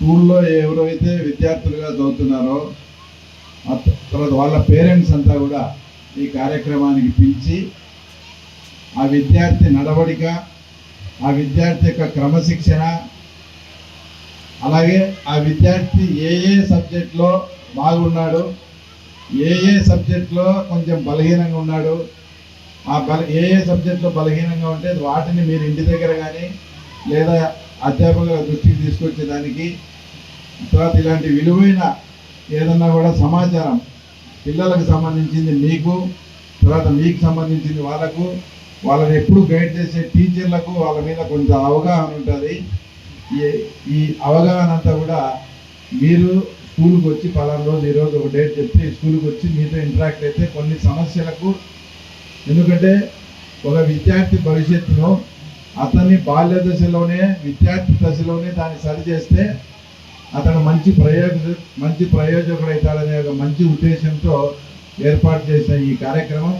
స్కూల్లో ఎవరైతే విద్యార్థులుగా చదువుతున్నారో తర్వాత వాళ్ళ పేరెంట్స్ అంతా కూడా ఈ కార్యక్రమానికి పిలిచి ఆ విద్యార్థి నడవడిక, ఆ విద్యార్థి యొక్క క్రమశిక్షణ, అలాగే ఆ విద్యార్థి ఏ సబ్జెక్ట్లో బాగున్నాడు, ఏ సబ్జెక్ట్లో కొంచెం బలహీనంగా ఉన్నాడు, ఏ సబ్జెక్ట్లో బలహీనంగా ఉంటే వాటిని మీరు ఇంటి దగ్గర కానీ లేదా అధ్యాపకుల దృష్టికి తీసుకొచ్చేదానికి, తర్వాత ఇలాంటి విలువైన ఏదన్నా కూడా సమాచారం పిల్లలకు సంబంధించింది మీకు, తర్వాత మీకు సంబంధించింది వాళ్ళని ఎప్పుడు గైడ్ చేసే టీచర్లకు వాళ్ళ మీద కొంచెం అవగాహన ఉంటుంది. ఈ అవగాహన అంతా కూడా మీరు స్కూల్కి వచ్చి పలానా రోజు ఈరోజు ఒక డేట్ చెప్తే స్కూల్కి వచ్చి మీతో ఇంటరాక్ట్ అయితే కొన్ని సమస్యలకు, ఎందుకంటే ఒక విద్యార్థి భవిష్యత్తును అతన్ని బాల్య దశలోనే విద్యార్థి దశలోనే దాన్ని సరి చేస్తే అతను మంచి ప్రయోజకుడు అవుతాడనే ఒక మంచి ఉద్దేశంతో ఏర్పాటు చేసిన ఈ కార్యక్రమం